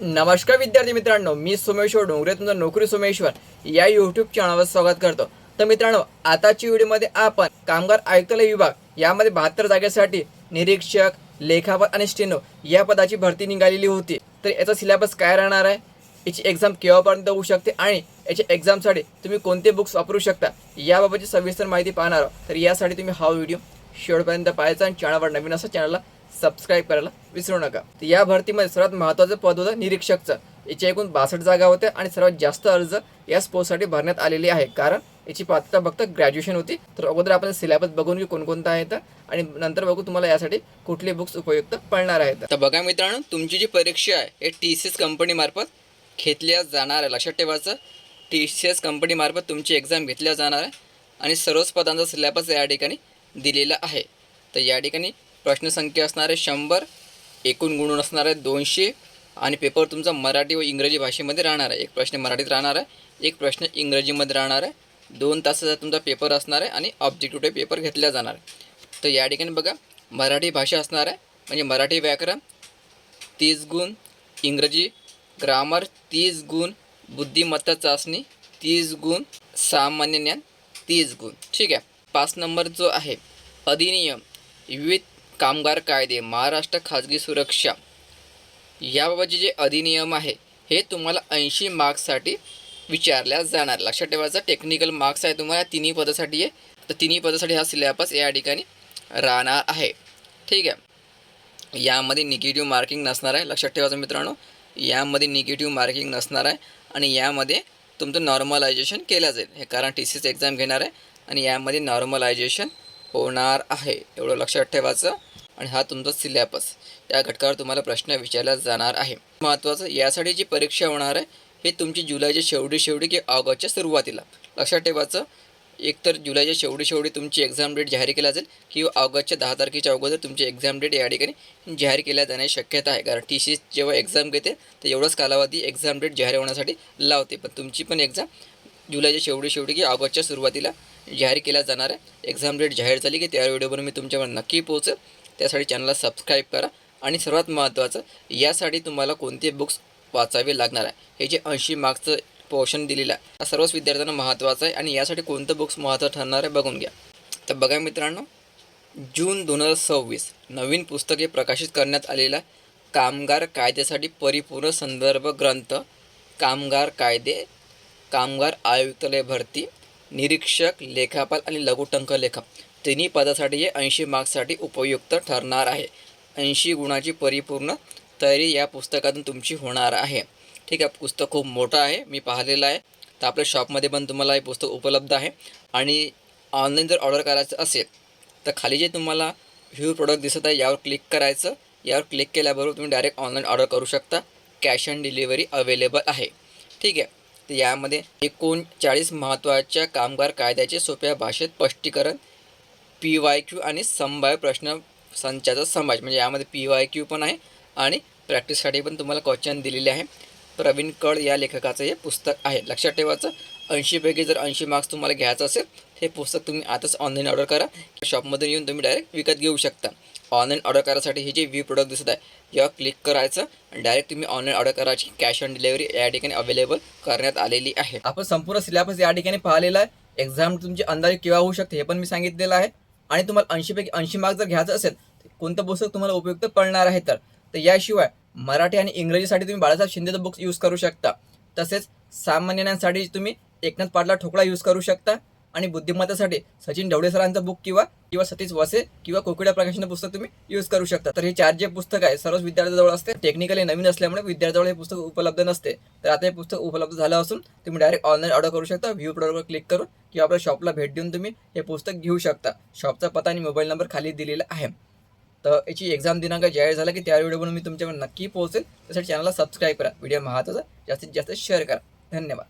नमस्कार विद्यार्थी मित्रांनो, मी सोमेश्वर डोंगरे तुमचा नोकरी सोमेश्वर या यूट्यूब चॅनलवर स्वागत करतो। तर मित्रांनो, आताची व्हिडिओमध्ये आपण कामगार आयुक्तालय विभाग यामध्ये 72 जागेसाठी निरीक्षक, लेखापाल आणि स्टेनो या पदाची भरती निघालेली होती। तर याचा सिलेबस काय राहणार आहे, याची एक्झाम केव्हापर्यंत होऊ शकते आणि याच्या एक्झामसाठी तुम्ही कोणते बुक्स वापरू शकता याबाबतची सविस्तर माहिती पाहणार आहोत। तर यासाठी तुम्ही हा व्हिडिओ शेवटपर्यंत पाहायचा आणि चॅनलवर नवीन असा चॅनलला सबस्क्राइब करायला विसरू नका। तर या भरतीमध्ये सर्वात महत्त्वाचं पद होतं निरीक्षकचं। याच्या एकूण 62 जागा होत्या आणि सर्वात जास्त अर्ज या पोस्टसाठी भरण्यात आलेले आहे, कारण याची पात्रता फक्त ग्रॅज्युएशन होती। तर अगोदर आपण सिलेबस बघून घेऊ कोणकोणता आहे आणि नंतर बघू तुम्हाला यासाठी कुठले बुक्स उपयुक्त पडणार आहेत। तर बघा मित्रांनो, तुमची जी परीक्षा आहे हे TCS कंपनीमार्फत घेतल्या जाणार आहे। लक्षात ठेवायचं, TCS कंपनीमार्फत तुमची एक्झाम घेतल्या जाणार आहे आणि सर्वच पदांचा सिलेबस या ठिकाणी दिलेला आहे। तर या ठिकाणी प्रश्नसंख्या असणार आहे 100, एकूण गुण असणार आहे 200 आणि पेपर तुमचा मराठी व इंग्रजी भाषेमध्ये राहणार आहे। एक प्रश्न मराठीत राहणार आहे, एक प्रश्न इंग्रजीमध्ये राहणार आहे। 2 तासाचा तुमचा पेपर असणार आहे आणि ऑब्जेक्टिव्ह टाइप पेपर घेतला जाणार आहे। तर या ठिकाणी बघा, मराठी भाषा असणार आहे म्हणजे मराठी व्याकरण 30 गुण, इंग्रजी ग्रामर 30 गुण, बुद्धिमत्ता चाचणी 30 गुण, सामान्य ज्ञान 30 गुण। ठीक आहे। 5 नंबर जो आहे अधिनियम, विविध कामगार कायदे, महाराष्ट्र खाजगी सुरक्षा याबाबतचे जे अधिनियम आहे हे तुम्हाला 80 मार्क्ससाठी विचारल्या जाणार। लक्षात ठेवायचं, टेक्निकल मार्क्स आहे तुम्हाला तिन्ही पदासाठी आहे। तर तिन्ही पदासाठी हा सिलेबस या ठिकाणी राहणार आहे। ठीक आहे। यामध्ये निगेटिव्ह मार्किंग नसणार आहे। लक्षात ठेवायचं मित्रांनो, यामध्ये निगेटिव्ह मार्किंग नसणार आहे आणि यामध्ये तुमचं नॉर्मलायझेशन केलं जाईल। हे कारण TCS एक्झाम घेणार आहे आणि यामध्ये नॉर्मलायझेशन होणार आहे, एवढं लक्षात ठेवायचं। आणि हा तुमचा सिलेबस, या घटकावर तुम्हाला प्रश्न विचारला जाणार आहे। महत्त्वाचं, यासाठी जी परीक्षा होणार आहे हे तुमची जुलैच्या शेवटी की ऑगस्टच्या सुरुवातीला। लक्षात ठेवायचं, एकतर जुलैच्या शेवटी तुमची एक्झाम डेट जाहीर केला जाईल किंवा ऑगस्टच्या 10 तारखेच्या अगोदर तुमची एक्झाम डेट या ठिकाणी जाहीर केल्या जाण्याची शक्यता आहे। कारण TCS जेव्हा एक्झाम घेते तर एवढंच कालावधी एक्झाम डेट जाहीर होण्यासाठी लावते, पण तुमची पण एक्झाम जुलैच्या शेवटी की ऑगस्टच्या सुरुवातीला जाहीर केल्या जाणार आहे। एक्झाम डेट जाहीर झाली की त्या व्हिडिओवर मी तुमच्यावर नक्की पोहोचेल। त्यासाठी चॅनलला सबस्क्राईब करा आणि सर्वात महत्त्वाचं, यासाठी तुम्हाला कोणते बुक्स वाचावे लागणार आहे, हे जे 80 मार्क्सचं पोर्शन दिलेलं आहे हा सर्वच विद्यार्थ्यांना महत्त्वाचं आहे आणि यासाठी कोणतं बुक्स महत्त्वाचं ठरणार आहे बघून घ्या। तर बघा मित्रांनो, जून 2026 नवीन पुस्तके प्रकाशित करण्यात आलेला कामगार कायद्यासाठी परिपूर्ण संदर्भ ग्रंथ, कामगार कायदे, कामगार आयुक्तालय भरती, निरीक्षक, लेखापाल आणि लघुटंक लेखक तिन्ही पदासाठी हे 80 मार्क्ससाठी उपयुक्त ठरणार आहे। 80 गुणाची परिपूर्ण तयारी या पुस्तकातून तुमची होणार आहे। ठीक आहे। पुस्तक खूप मोठं आहे, मी पाहिलेलं आहे। तर आपल्या शॉपमध्ये पण तुम्हाला हे पुस्तक उपलब्ध आहे आणि ऑनलाईन जर ऑर्डर करायचं असेल तर खाली जे तुम्हाला व्ह्यू प्रोडक्ट दिसत आहे यावर क्लिक करायचं। यावर क्लिक केल्याबरोबर तुम्ही डायरेक्ट ऑनलाईन ऑर्डर करू शकता। कॅश ऑन डिलिव्हरी अवेलेबल आहे। ठीक आहे। तर यामध्ये 39 महत्त्वाच्या कामगार कायद्याचे सोप्या भाषेत स्पष्टीकरण, PYQ आणि संभाव्य प्रश्न संचाचा समावेश, म्हणजे यामध्ये PYQ पण आहे आणि प्रॅक्टिससाठी पण तुम्हाला क्वेश्चन दिलेले आहे। प्रवीण कळ या लेखकाचं हे पुस्तक आहे। लक्षात ठेवायचं, 80 पैकी जर 80 मार्क्स तुम्हाला घ्यायचं असेल हे पुस्तक तुम्ही आताच ऑनलाईन ऑर्डर करा, शॉपमध्ये येऊन तुम्ही डायरेक्ट विकत घेऊ शकता। ऑनलाईन ऑर्डर करायसाठी हे जे व्ह्यू प्रोडक्ट दिसत आहे यावर क्लिक करायचं आणि डायरेक्ट तुम्ही ऑनलाईन ऑर्डर करायची। कॅश ऑन डिलिव्हरी या ठिकाणी अवेलेबल करण्यात आलेली आहे। आपण संपूर्ण सिलेबस या ठिकाणी पाहिलेला आहे। एक्झाम तुमची अंदाजे केव्हा होऊ शकते हे पण मी सांगितलेलं आहे आणि तुम्हाला 80 पैकी 80 मार्क्स जर घ्यायचं असेल कोणतं पुस्तक तुम्हाला उपयुक्त पडणार आहे। तर याशिवाय मराठी आणि इंग्रजीसाठी तुम्ही बाळासाहेब शिंदेचं बुक्स यूज करू शकता। तसेच सामान्य ज्ञानासाठी तुम्ही एकनाथ पाटला ठोकळा यूज करू शकता आणि बुद्धिमत्तेसाठी सचिन ढवळे सरांचं बुक किंवा सतीश वसे किंवा कोकिळा प्रकाशनचं पुस्तक तुम्ही यूज करू शकता। तर हे 4 जे पुस्तक आहे सर्वच विद्यार्थ्यांजवळ असते। टेक्निकली नवीन असल्यामुळे विद्यार्थ्यांजवळ हे पुस्तक उपलब्ध नसते। तर आता हे पुस्तक उपलब्ध झालं असून तुम्ही डायरेक्ट ऑनलाईन ऑर्डर करू शकता। व्ह्यू प्रोडक्टवर क्लिक करून किंवा आपल्या शॉपला भेट देऊन तुम्ही हे पुस्तक घेऊ शकता। शॉपचा पत्ता आणि मोबाईल नंबर खाली दिलेला आहे। तर याची एक्झाम दिनांक जाहीर झाला की त्या व्हिडिओ मी तुमच्याकडे नक्की पोहोचेल। त्यासाठी चॅनलला सबस्क्राईब करा, व्हिडिओ महत्त्वाचा जास्तीत जास्त शेअर करा। धन्यवाद।